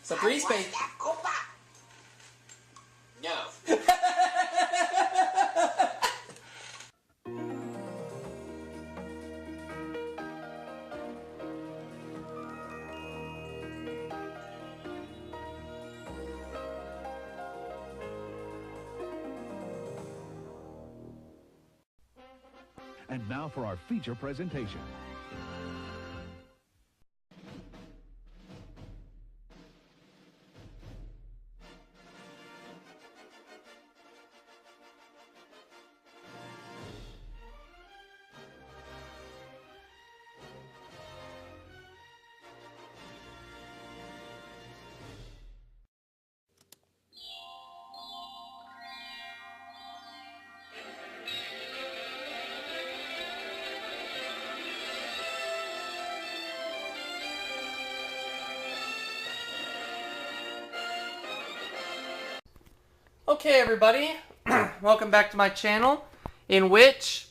So three space. No. And now for our feature presentation. Okay, everybody, welcome back to my channel, in which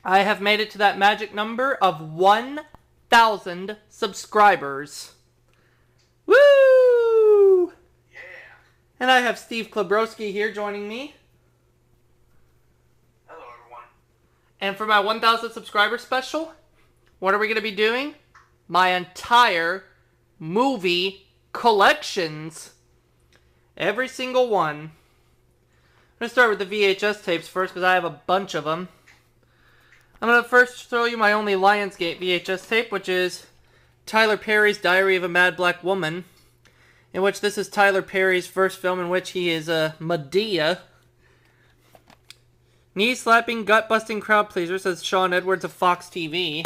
I have made it to that magic number of 1,000 subscribers. Woo! Yeah. And I have Steve Klebrowski here joining me. Hello, everyone. And for my 1,000 subscriber special, what are we going to be doing? My entire movie collections. Every single one. I'm going to start with the VHS tapes first because I have a bunch of them. I'm going to first show you my only Lionsgate VHS tape, which is Tyler Perry's Diary of a Mad Black Woman, in which this is Tyler Perry's first film in which he is a Madea. Knee-slapping, gut-busting crowd pleaser, says Sean Edwards of Fox TV.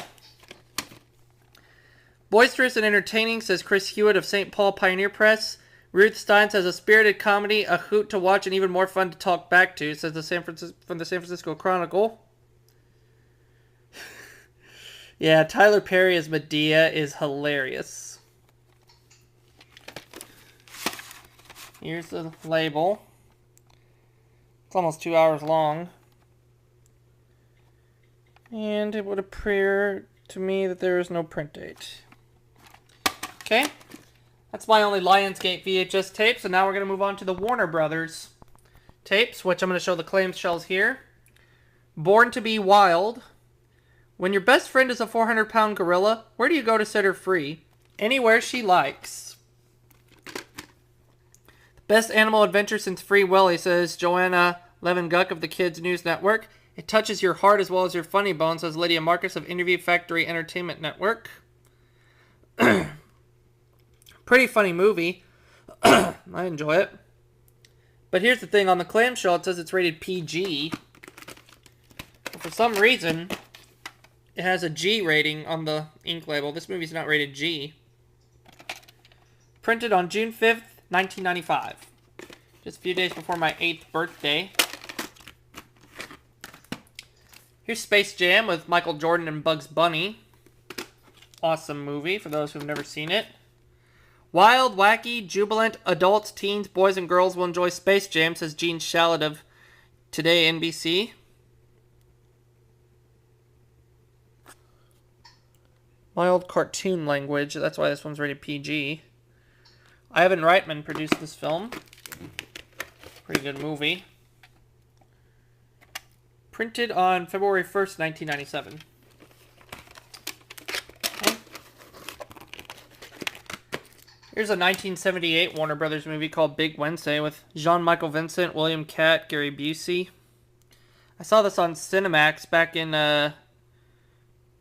Boisterous and entertaining, says Chris Hewitt of St. Paul Pioneer Press. Ruth Stein says a spirited comedy, a hoot to watch, and even more fun to talk back to, says from the San Francisco Chronicle. Yeah, Tyler Perry as Madea is hilarious. Here's the label. It's almost 2 hours long. And it would appear to me that there is no print date. Okay. That's my only Lionsgate VHS tape, so now we're going to move on to the Warner Brothers tapes, which I'm going to show the clamshells here. Born to be Wild. When your best friend is a 400-pound gorilla, where do you go to set her free? Anywhere she likes. Best animal adventure since Free Willy, says Joanna Levin-Guck of the Kids News Network. It touches your heart as well as your funny bone, says Lydia Marcus of Interview Factory Entertainment Network. Pretty funny movie. I enjoy it. But here's the thing. On the clamshell, it says it's rated PG. But for some reason, it has a G rating on the ink label. This movie's not rated G. Printed on June 5th, 1995. Just a few days before my 8th birthday. Here's Space Jam with Michael Jordan and Bugs Bunny. Awesome movie for those who've never seen it. Wild, wacky, jubilant, adults, teens, boys, and girls will enjoy Space Jam, says Gene Shalit of Today NBC. Mild cartoon language, that's why this one's rated PG. Ivan Reitman produced this film. Pretty good movie. Printed on February 1st, 1997. Here's a 1978 Warner Brothers movie called Big Wednesday with Jean-Michael Vincent, William Catt, Gary Busey. I saw this on Cinemax back in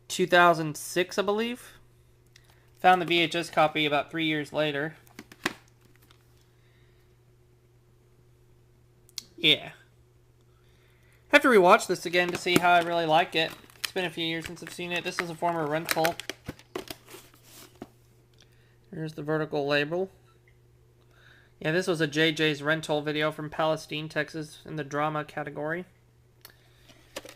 2006, I believe. Found the VHS copy about 3 years later. Yeah. Have to rewatch this again to see how I really like it. It's been a few years since I've seen it. This is a former rental. Here's the vertical label. Yeah, this was a JJ's rental video from Palestine, Texas, in the drama category.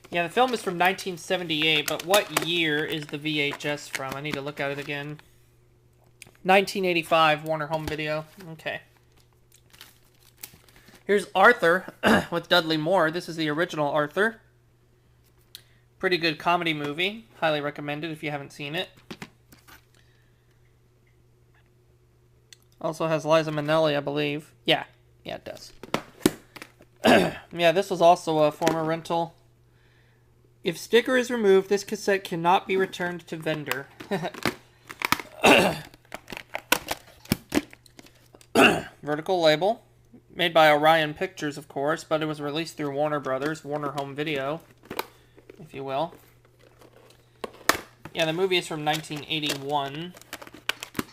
Yeah, the film is from 1978, but what year is the VHS from? I need to look at it again. 1985, Warner Home Video. Okay. Here's Arthur with Dudley Moore. This is the original Arthur. Pretty good comedy movie. Highly recommended if you haven't seen it. Also has Liza Minnelli, I believe. Yeah, it does. Yeah, this was also a former rental. If sticker is removed, this cassette cannot be returned to vendor. Vertical label. Made by Orion Pictures, of course, but it was released through Warner Brothers, Warner Home Video, if you will. Yeah, the movie is from 1981.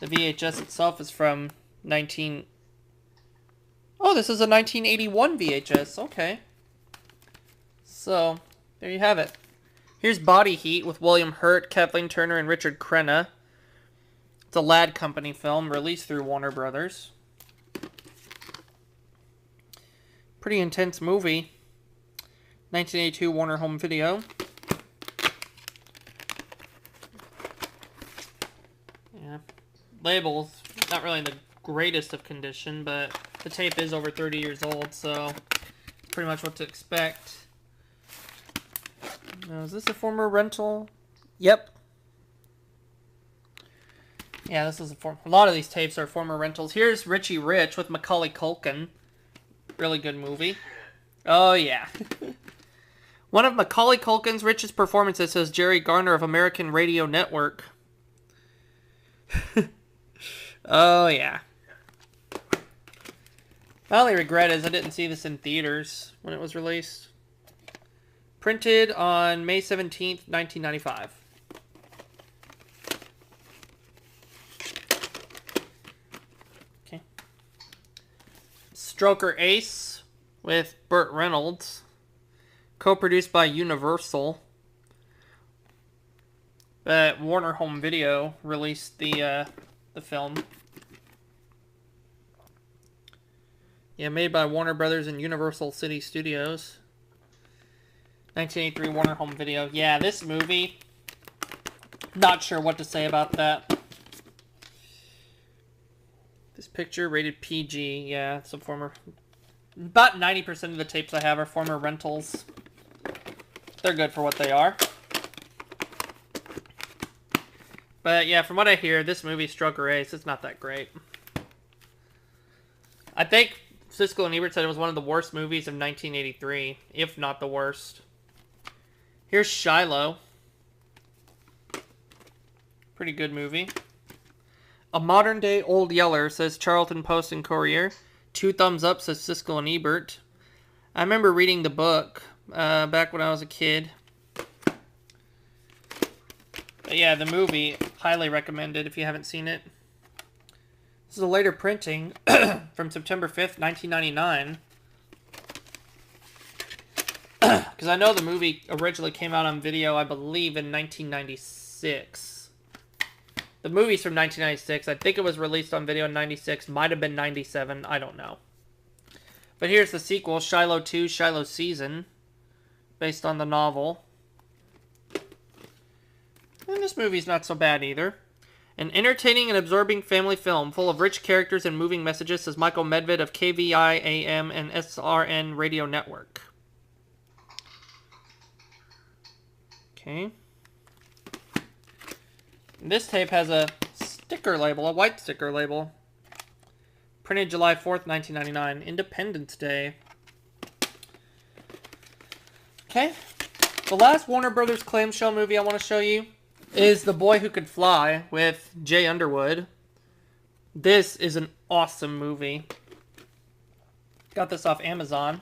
The VHS itself is from 19... Oh, this is a 1981 VHS. Okay. So, there you have it. Here's Body Heat with William Hurt, Kathleen Turner, and Richard Crenna. It's a Lad Company film released through Warner Brothers. Pretty intense movie. 1982 Warner Home Video. Yeah. Labels, not really in the greatest of condition, but the tape is over 30 years old, so pretty much what to expect. Now, is this a former rental? Yep. Yeah, this is a lot of these tapes are former rentals. Here's Richie Rich with Macaulay Culkin. Really good movie. Oh, yeah. One of Macaulay Culkin's richest performances is Jerry Garner of American Radio Network. Oh, yeah. My only regret is I didn't see this in theaters when it was released. Printed on May 17th, 1995. Okay. Stroker Ace with Burt Reynolds. Co-produced by Universal. But Warner Home Video released the film. Yeah, made by Warner Brothers and Universal City Studios. 1983 Warner Home Video. Yeah, this movie, not sure what to say about that. This picture, rated PG. Yeah, some former... About 90% of the tapes I have are former rentals. They're good for what they are. But yeah, from what I hear, this movie, Stroker Ace, it's not that great. I think Siskel and Ebert said it was one of the worst movies of 1983, if not the worst. Here's Shiloh. Pretty good movie. A modern day Old Yeller, says Charlton Post and Courier. 2 thumbs up, says Siskel and Ebert. I remember reading the book back when I was a kid. But yeah, the movie, highly recommended if you haven't seen it. This is a later printing from September 5th, 1999. Because I know the movie originally came out on video, I believe, in 1996. The movie's from 1996. I think it was released on video in 96. Might have been 97. I don't know. But here's the sequel, Shiloh 2, Shiloh Season. Based on the novel. And this movie's not so bad either. An entertaining and absorbing family film full of rich characters and moving messages, says Michael Medved of KVI-AM and SRN Radio Network. Okay. This tape has a sticker label, a white sticker label. Printed July 4th, 1999. Independence Day. Okay. The last Warner Brothers clamshell movie I want to show you is The Boy Who Could Fly with Jay Underwood. This is an awesome movie. Got this off Amazon.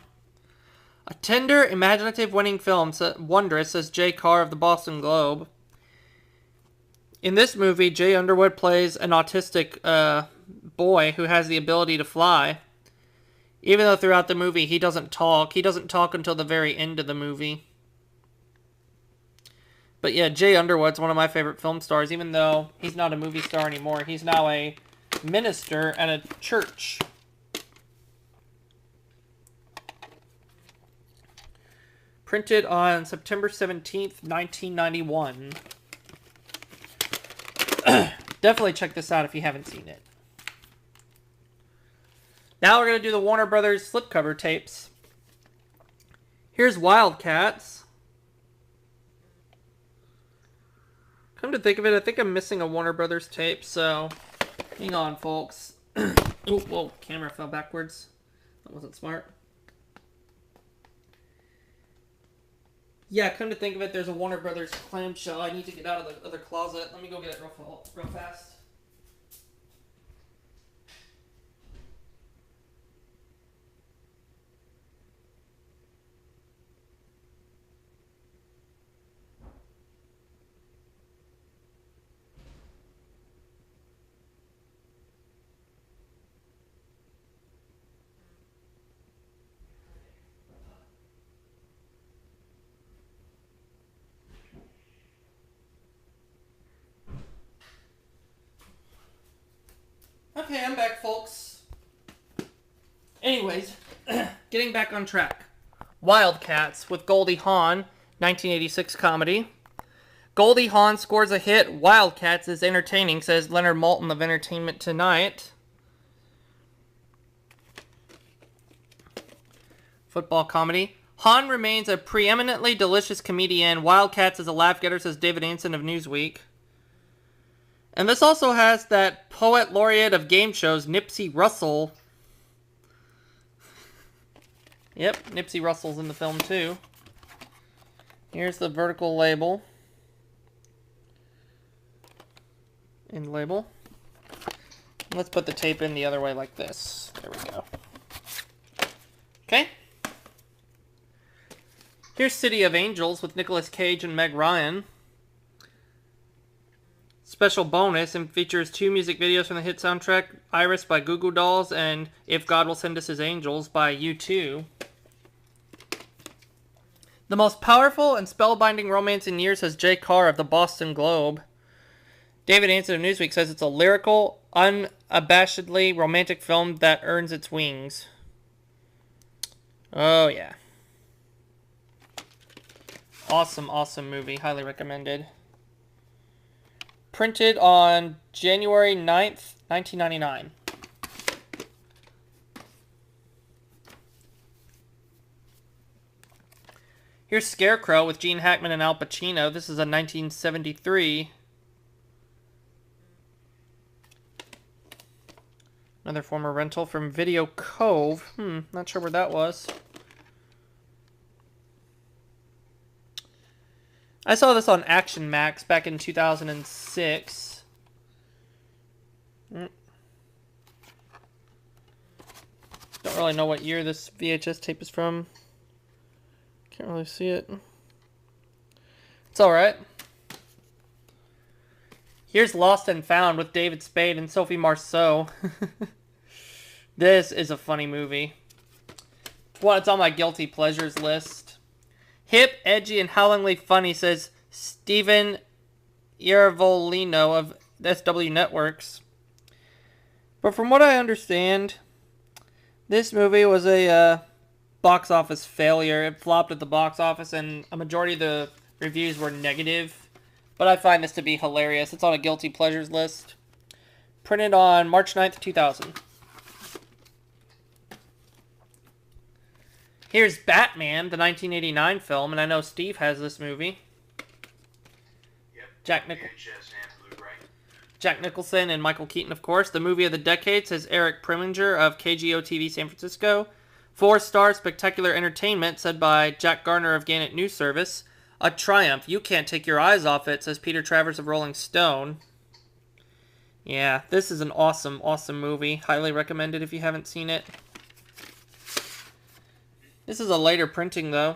A tender, imaginative, winning film, wondrous, says Jay Carr of the Boston Globe. In this movie, Jay Underwood plays an autistic boy who has the ability to fly. Even though throughout the movie he doesn't talk. He doesn't talk until the very end of the movie. But yeah, Jay Underwood's one of my favorite film stars, even though he's not a movie star anymore. He's now a minister at a church. Printed on September 17th, 1991. Definitely check this out if you haven't seen it. Now we're going to do the Warner Brothers slipcover tapes. Here's Wildcats. Come to think of it, I think I'm missing a Warner Brothers tape, so hang on, folks. Oh, whoa, camera fell backwards. That wasn't smart. Yeah, come to think of it, there's a Warner Brothers clamshell. I need to get out of the other closet. Let me go get it real fast. Okay, I'm back, folks. Anyways, getting back on track. Wildcats with Goldie Hawn, 1986 comedy. Goldie Hawn scores a hit. Wildcats is entertaining, says Leonard Maltin of Entertainment Tonight. Football comedy. Hawn remains a preeminently delicious comedian. Wildcats is a laugh getter, says David Anson of Newsweek. And this also has that poet laureate of game shows, Nipsey Russell. Yep, Nipsey Russell's in the film too. Here's the vertical label. End label. Let's put the tape in the other way like this. There we go. Okay. Here's City of Angels with Nicolas Cage and Meg Ryan. Special bonus and features 2 music videos from the hit soundtrack, Iris by Goo Goo Dolls and If God Will Send Us His Angels by U2. The most powerful and spellbinding romance in years, says Jay Carr of the Boston Globe. David Anson of Newsweek says it's a lyrical, unabashedly romantic film that earns its wings. Oh, yeah. Awesome, awesome movie. Highly recommended. Printed on January 9th, 1999. Here's Scarecrow with Gene Hackman and Al Pacino. This is a 1973. Another former rental from Video Cove. Not sure where that was. I saw this on Action Max back in 2006. Don't really know what year this VHS tape is from. Can't really see it. It's alright. Here's Lost and Found with David Spade and Sophie Marceau. This is a funny movie. Well, it's on my guilty pleasures list. Hip, edgy, and howlingly funny, says Steven Iravolino of SW Networks. But from what I understand, this movie was a box office failure. It flopped at the box office, and a majority of the reviews were negative. But I find this to be hilarious. It's on a guilty pleasures list. Printed on March 9th, 2000. Here's Batman, the 1989 film, and I know Steve has this movie. Yep. Jack Nicholson and Michael Keaton, of course. The movie of the decade, says Eric Preminger of KGO-TV San Francisco. 4-star spectacular entertainment, said by Jack Garner of Gannett News Service. A triumph. You can't take your eyes off it, says Peter Travers of Rolling Stone. Yeah, this is an awesome, awesome movie. Highly recommended if you haven't seen it. This is a later printing, though.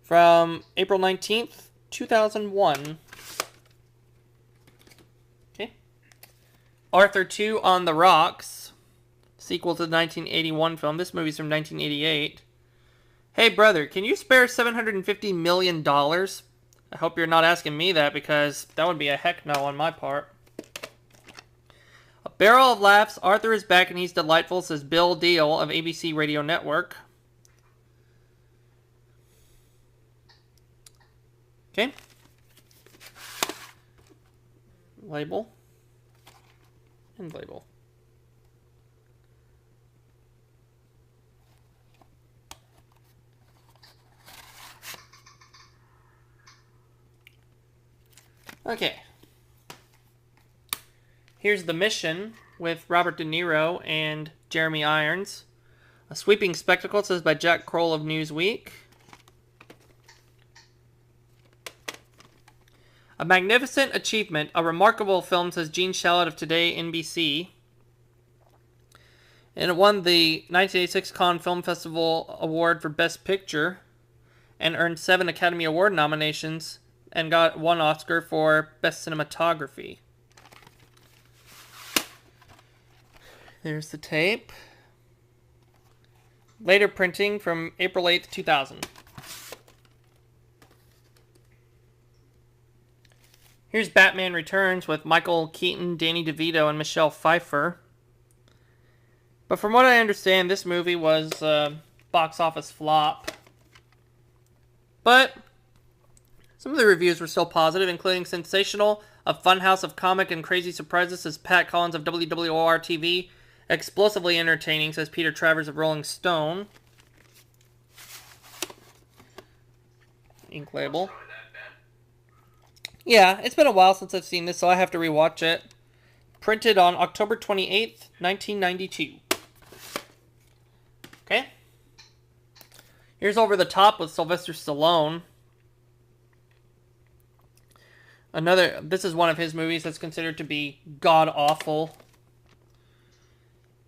From April 19th, 2001. Okay. Arthur 2 on the Rocks. Sequel to the 1981 film. This movie's from 1988. Hey, brother, can you spare $750 million? I hope you're not asking me that, because that would be a heck no on my part. A barrel of laughs. Arthur is back and he's delightful, says Bill Deal of ABC Radio Network. Okay. Label. And label. Okay. Here's The Mission, with Robert De Niro and Jeremy Irons. A sweeping spectacle, says by Jack Kroll of Newsweek. A magnificent achievement, a remarkable film, says Gene Shalit of Today NBC. And it won the 1986 Cannes Film Festival Award for Best Picture and earned 7 Academy Award nominations and got 1 Oscar for Best Cinematography. There's the tape. Later printing from April 8th, 2000. Here's Batman Returns with Michael Keaton, Danny DeVito, and Michelle Pfeiffer. But from what I understand, this movie was a box office flop. But some of the reviews were still positive, including sensational, a funhouse of comic and crazy surprises, says Pat Collins of WWOR-TV. Explosively entertaining, says Peter Travers of Rolling Stone. Ink label. Yeah, it's been a while since I've seen this, so I have to rewatch it. Printed on October 28th, 1992. Okay. Here's Over the Top with Sylvester Stallone. This is one of his movies that's considered to be god-awful.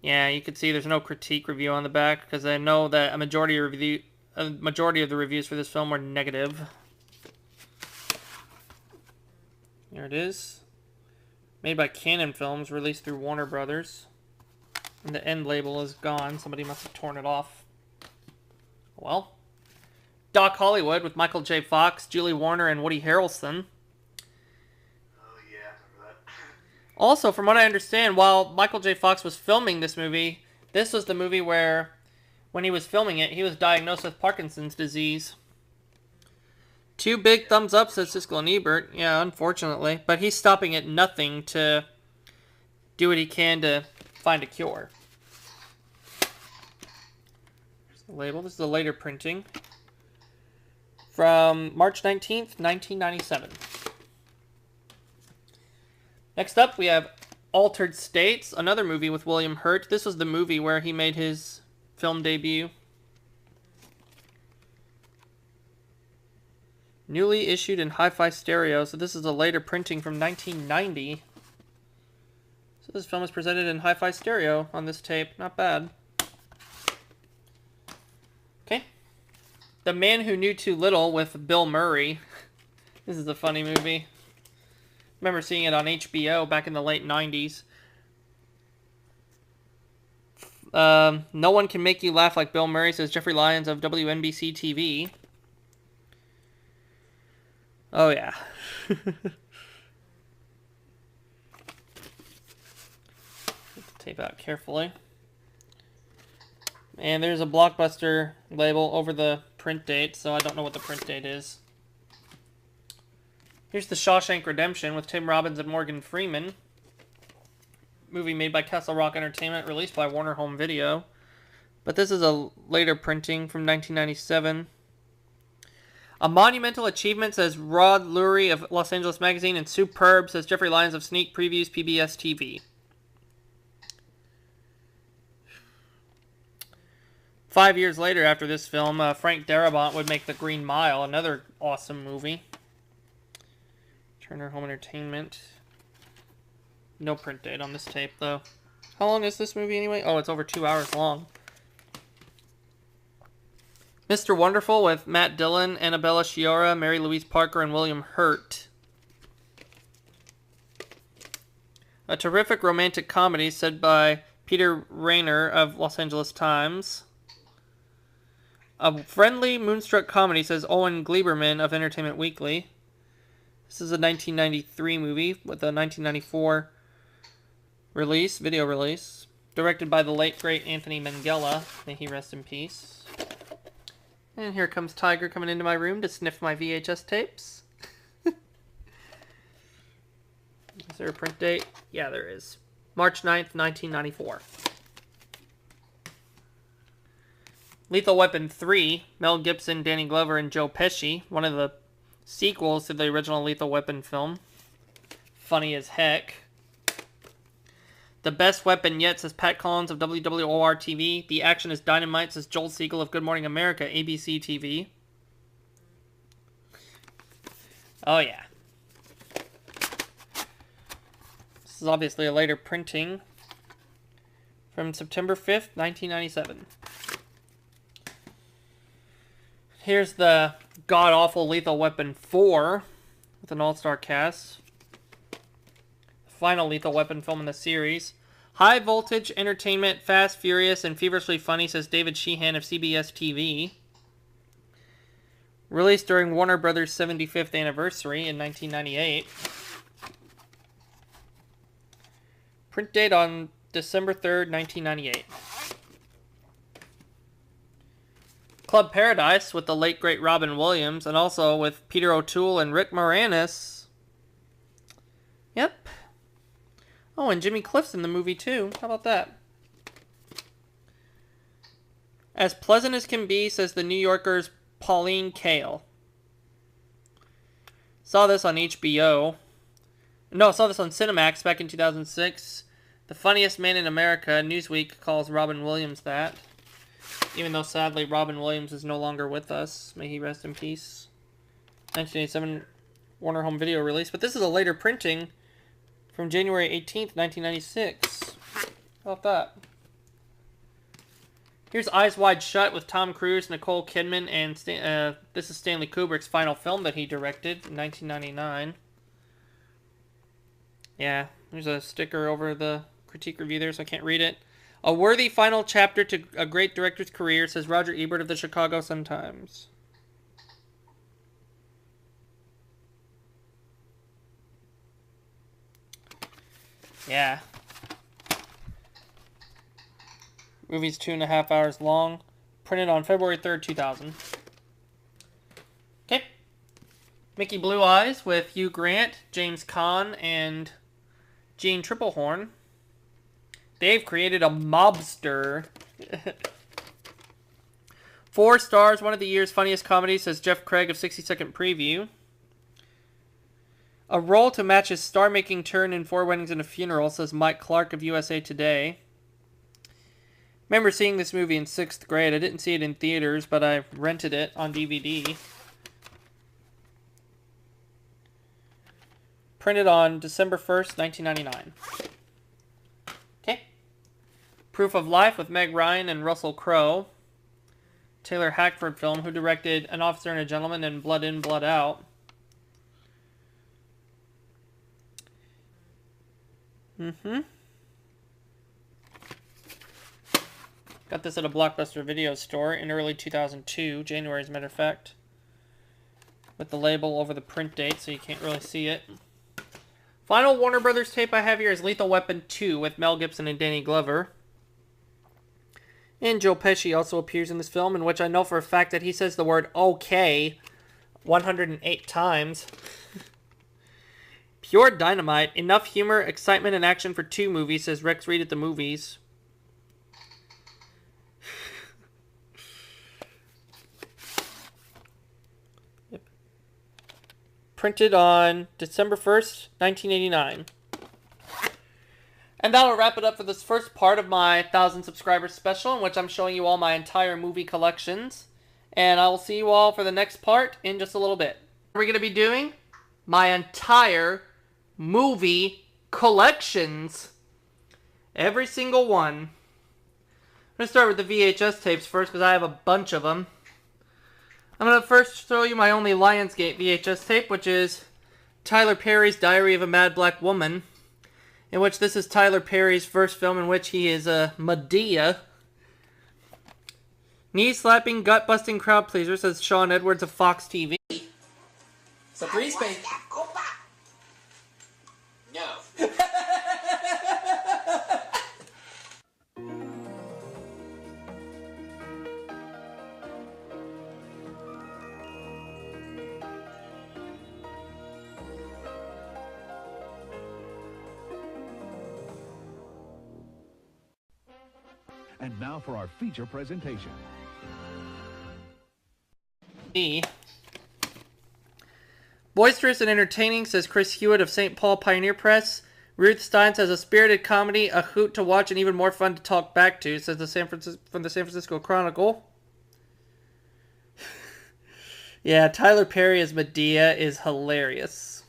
Yeah, you can see there's no critique review on the back, because I know that a majority of the reviews for this film were negative. There it is. Made by Canon Films, released through Warner Brothers. And the end label is gone. Somebody must have torn it off. Well. Doc Hollywood with Michael J. Fox, Julie Warner, and Woody Harrelson. Oh, yeah, I remember that. Also, from what I understand, while Michael J. Fox was filming this movie, this was the movie where, when he was filming it, he was diagnosed with Parkinson's disease. 2 big thumbs up, says Siskel and Ebert. Yeah, unfortunately. But he's stopping at nothing to do what he can to find a cure. Here's the label. This is a later printing. From March 19th, 1997. Next up, we have Altered States, another movie with William Hurt. This was the movie where he made his film debut. Newly issued in hi-fi stereo, so this is a later printing from 1990. So this film is presented in hi-fi stereo on this tape. Not bad. Okay. The Man Who Knew Too Little with Bill Murray. This is a funny movie. Remember seeing it on HBO back in the late 90s. No one can make you laugh like Bill Murray, says Jeffrey Lyons of WNBC TV. Oh, yeah. Get the tape out carefully. And there's a Blockbuster label over the print date, so I don't know what the print date is. Here's The Shawshank Redemption with Tim Robbins and Morgan Freeman. Movie made by Castle Rock Entertainment, released by Warner Home Video. But this is a later printing from 1997. A monumental achievement, says Rod Lurie of Los Angeles Magazine, and superb, says Jeffrey Lyons of Sneak Previews PBS TV. 5 years later after this film, Frank Darabont would make The Green Mile, another awesome movie. Turner Home Entertainment. No print date on this tape, though. How long is this movie anyway? Oh, it's over 2 hours long. Mr. Wonderful with Matt Dillon, Annabella Sciorra, Mary Louise Parker, and William Hurt. A terrific romantic comedy, said by Peter Rayner of Los Angeles Times. A friendly moonstruck comedy, says Owen Gleiberman of Entertainment Weekly. This is a 1993 movie with a 1994 release, video release. Directed by the late, great Anthony Minghella. May he rest in peace. And here comes Tiger coming into my room to sniff my VHS tapes. Is there a print date? Yeah, there is. March 9th, 1994. Lethal Weapon 3, Mel Gibson, Danny Glover, and Joe Pesci. One of the sequels to the original Lethal Weapon film. Funny as heck. The best weapon yet, says Pat Collins of WWOR TV. The action is dynamite, says Joel Siegel of Good Morning America, ABC TV. Oh, yeah. This is obviously a later printing from September 5th, 1997. Here's the god-awful Lethal Weapon 4 with an all-star cast. Final Lethal Weapon film in the series. High voltage entertainment, fast, furious, and feverishly funny, says David Sheehan of CBS TV. Released during Warner Brothers' 75th anniversary in 1998. Print date on December 3rd, 1998. Club Paradise with the late great Robin Williams, and also with Peter O'Toole and Rick Moranis. Yep. Oh, and Jimmy Cliff's in the movie too. How about that? As pleasant as can be, says the New Yorker's Pauline Kael. Saw this on HBO. No, I saw this on Cinemax back in 2006. The funniest man in America, Newsweek calls Robin Williams that. Even though, sadly, Robin Williams is no longer with us. May he rest in peace. 1987 Warner Home Video release. But this is a later printing from January 18th, 1996. How about that? Here's Eyes Wide Shut with Tom Cruise, Nicole Kidman, and this is Stanley Kubrick's final film that he directed in 1999. Yeah, there's a sticker over the critique review there, so I can't read it. A worthy final chapter to a great director's career, says Roger Ebert of the Chicago Sun-Times. Yeah. Movie's 2.5 hours long. Printed on February 3rd, 2000. Okay. Mickey Blue Eyes with Hugh Grant, James Caan, and Gene Triplehorn. They've created a mobster. 4 stars, one of the year's funniest comedies, says Jeff Craig of 60 Second Preview. A role to match his star-making turn in 4 Weddings and a Funeral, says Mike Clark of USA Today. Remember seeing this movie in 6th grade. I didn't see it in theaters, but I rented it on DVD. Printed on December 1st, 1999. Okay. Proof of Life with Meg Ryan and Russell Crowe. Taylor Hackford film, who directed An Officer and a Gentleman and Blood In, Blood Out. Got this at a Blockbuster Video store in early 2002, January as a matter of fact. With the label over the print date, so you can't really see it. Final Warner Brothers tape I have here is Lethal Weapon 2 with Mel Gibson and Danny Glover. And Joe Pesci also appears in this film, in which I know for a fact that he says the word okay 108 times. Pure dynamite. Enough humor, excitement, and action for 2 movies, says Rex Reed at the Movies. Yep. Printed on December 1st, 1989. And that'll wrap it up for this first part of my 1,000 subscribers special, in which I'm showing you all my entire movie collections. And I will see you all for the next part in just a little bit. What are we going to be doing? My entire movie collections. Every single one. I'm going to start with the VHS tapes first, because I have a bunch of them. I'm going to first show you my only Lionsgate VHS tape, which is Tyler Perry's Diary of a Mad Black Woman. In which this is Tyler Perry's first film in which he is a Medea. Knee-slapping, gut-busting crowd pleaser, says Sean Edwards of Fox TV. It's a breeze paint. No. And now for our feature presentation. Boisterous and entertaining, says Chris Hewitt of St. Paul Pioneer Press. Ruth Stein says a spirited comedy, a hoot to watch, and even more fun to talk back to. Says from the San Francisco Chronicle. Yeah, Tyler Perry as Medea is hilarious.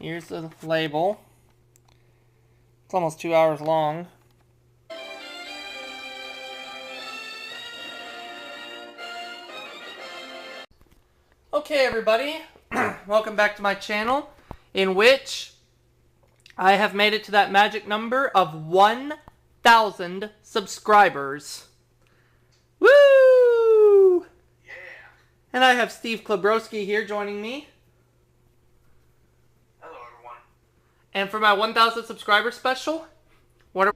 Here's the label. It's almost 2 hours long. Okay, everybody. Welcome back to my channel, in which I have made it to that magic number of 1,000 subscribers. Woo! Yeah. And I have Steve Klebrowski here joining me. Hello, everyone. And for my 1,000 subscriber special, what are